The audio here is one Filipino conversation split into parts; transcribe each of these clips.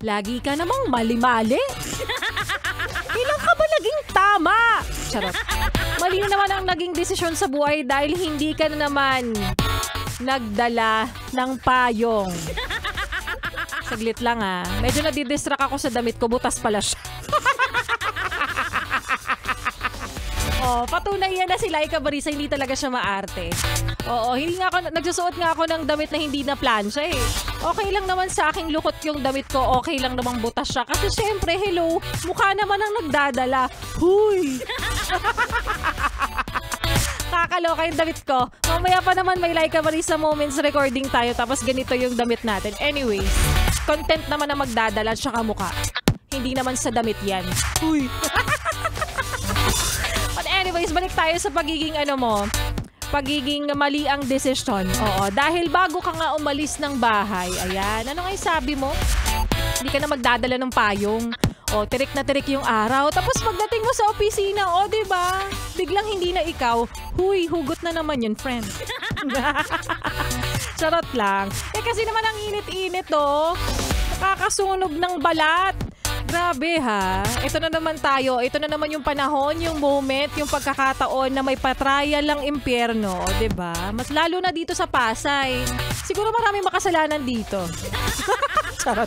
Lagi ka namang mali-mali. Kailan ka ba naging tama? Charot. Mali na naman ang naging desisyon sa buhay dahil hindi ka na naman nagdala ng payong. Saglit lang Medyo nadidistract ako sa damit ko. Butas pala siya. Patunay yan na si Laika Barisa, hindi talaga siya maarte. Nagsusuot nga ako ng damit na hindi na plansya Okay lang naman sa aking lukot yung damit ko, okay lang namang butas siya. Kasi syempre, hello, mukha naman ang nagdadala. Huy! Kakaloka yung damit ko. Mamaya pa naman may Laika Barisa moments recording tayo tapos ganito yung damit natin. Anyways, content naman na magdadala tsaka mukha. Hindi naman sa damit yan. Huy! Anyways, balik tayo sa pagiging pagiging mali ang desisyon. Dahil bago ka nga umalis ng bahay, ayan, ano nga yung sabi mo? Hindi ka na magdadala ng payong. Tirik na tirik yung araw. Tapos pagdating mo sa opisina, diba? Biglang hindi na ikaw. Huy, hugot na naman yun, friend. Charot lang. Kasi naman ang init-init, nakakasunog ng balat. Grabe Ito na naman tayo. Ito na naman yung panahon, yung moment, yung pagkakataon na may patraya lang impyerno, 'di ba? Mas lalo na dito sa Pasay. Siguro maraming makasalanan dito. Charot.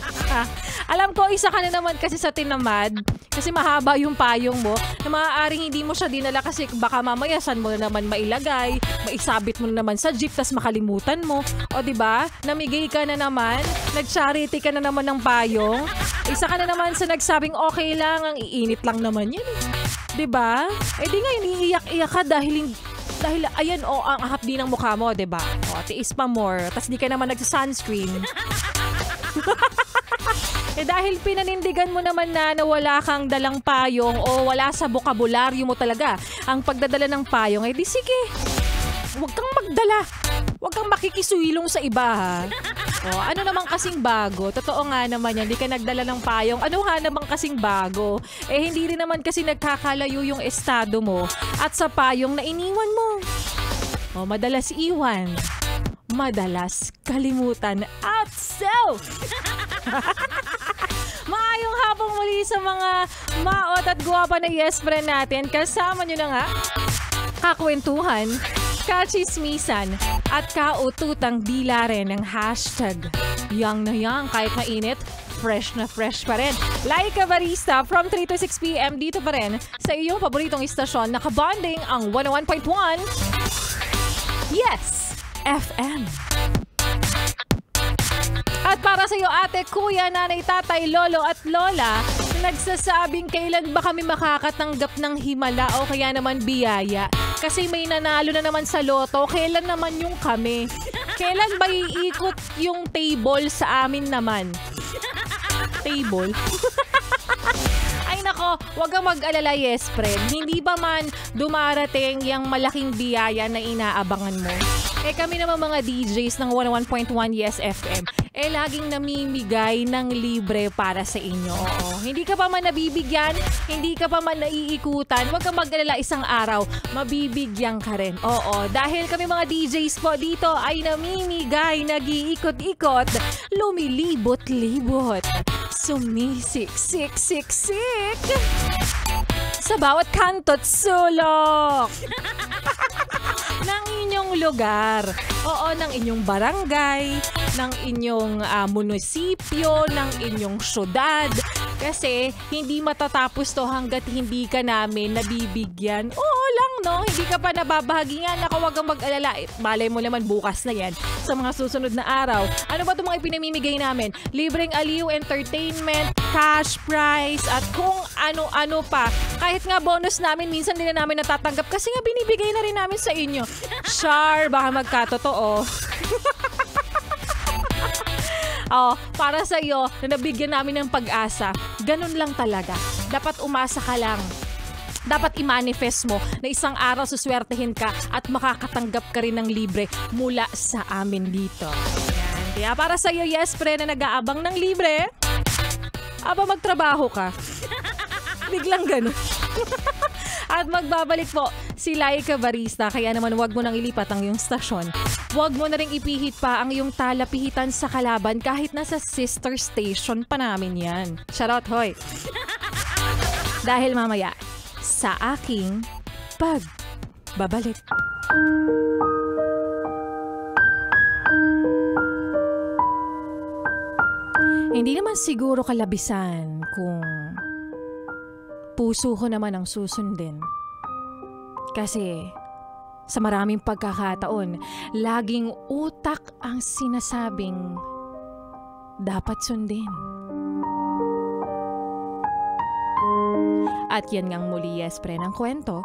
Alam ko, isa ka na naman kasi sa tinamad. Kasi mahaba yung payong mo na maaaring hindi mo siya dinala kasi baka mamaya saan mo na naman mailagay, maisabit mo na naman sa jeep tas makalimutan mo. Diba? Namigay ka na naman, nag-charity ka na naman ng payong. Isa ka na naman sa nagsabing okay lang, ang iinit lang naman yan. Diba? Di nga, iniiyak-iyak ka dahil ayan ang hapdi ng mukha mo, diba? Tiis pa more, tas di ka naman nagsa-sunscreen. Dahil pinanindigan mo naman na wala kang dalang payong o wala sa bokabularyo mo talaga ang pagdadala ng payong, di sige. Huwag kang magdala. Huwag kang makikisuilong sa iba ano naman kasing bago? Totoo nga naman yan, di ka nagdala ng payong. Ano nga naman kasing bago? Hindi rin naman kasi nagkakalayo yung estado mo at sa payong na iniwan mo. Madalas iwan. Madalas kalimutan at self. Maayong hapong muli sa mga maot at guwapa na yes friend natin. Kasama nyo na nga kakwentuhan, kachismisan at kaututang dila rin ng hashtag yang na yang kahit mainit, fresh na fresh pa rin. Laika Barista from 3 to 6 p.m. dito pa rin sa iyong paboritong istasyon. Nakabonding ang 101.1 Yes FM. At para sa iyo ate, kuya, nanay, tatay, lolo at lola na nagsasabing kailan ba kami makakatanggap ng himala o kaya naman biyaya. Kasi may nanalo na naman sa loto, kailan naman yung kami? Kailan ba iikot yung table sa amin naman? Table? Ay nako, wag kang mag-alala yes friend. Hindi ba man dumarating yung malaking biyaya na inaabangan mo? Kami naman mga DJs ng 101.1 Yes FM, laging namimigay ng libre para sa inyo. Hindi ka pa man nabibigyan, hindi ka pa man naiikutan, huwag kang mag-alala, isang araw, mabibigyan ka rin. Dahil kami mga DJs po dito ay namimigay, nag-iikot-ikot, lumilibot-libot, sumisik-sik-sik-sik sa bawat kanto't sulok ng inyong lugar. Ng inyong barangay, ng inyong munisipyo, ng inyong syudad. Kasi hindi matatapos to hanggat hindi ka namin nabibigyan. Hindi ka pa nababahagingan. Huwag kang mag-alala. Malay mo naman bukas na yan sa mga susunod na araw. Ano ba itong mga ipinamimigay namin? Libreng aliw, entertainment, cash prize, at kung ano-ano pa. Kahit nga bonus namin, minsan din na namin natatanggap kasi nga binibigay na rin namin sa inyo. Char, baka magkatotoo. Para sa iyo na nabigyan namin ng pag-asa, ganun lang talaga. Dapat umasa ka lang. Dapat i-manifest mo na isang araw suswertehin ka at makakatanggap ka rin ng libre mula sa amin dito. Yan. Kaya para sa iyo, yes, pre, na nag-aabang ng libre, magtrabaho ka. Biglang ganun. At magbabalik po si Laika Barista, kaya naman wag mo nang ilipat ang iyong stasyon. Wag mo na ring ipihit pa ang iyong talapihitan sa kalaban kahit nasa sister station pa namin yan. Charot, hoy! Dahil mamaya, sa aking pagbabalik. Hindi naman siguro kalabisan kung puso ko naman ang susundin. Kasi sa maraming pagkakataon, laging utak ang sinasabing dapat sundin. At yan ngang muli, Yespre, ng kwento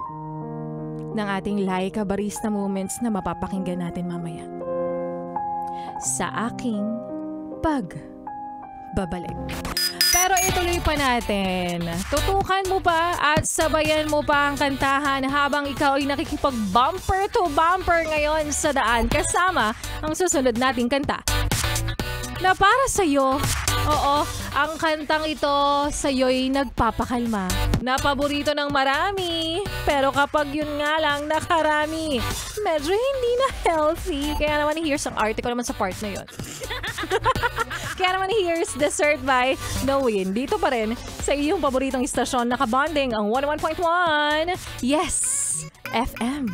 ng ating Laika Barista moments na mapapakinggan natin mamaya. Sa aking pagbabalik. Pero ituloy pa natin. Tutukan mo pa at sabayan mo pa ang kantahan habang ikaw ay nakikipag-bumper to bumper ngayon sa daan kasama ang susunod nating kanta. Na para sa'yo, oo, ang kantang ito sa'yo'y nagpapakalma. Na paborito ng marami, pero kapag yun nga lang nakarami, medyo hindi na healthy. Kaya naman here's ang article naman sa part na yun. Kaya naman here's Dessert by Knowin. Dito pa rin sa iyong paboritong istasyon nakabonding ang 101.1 Yes FM.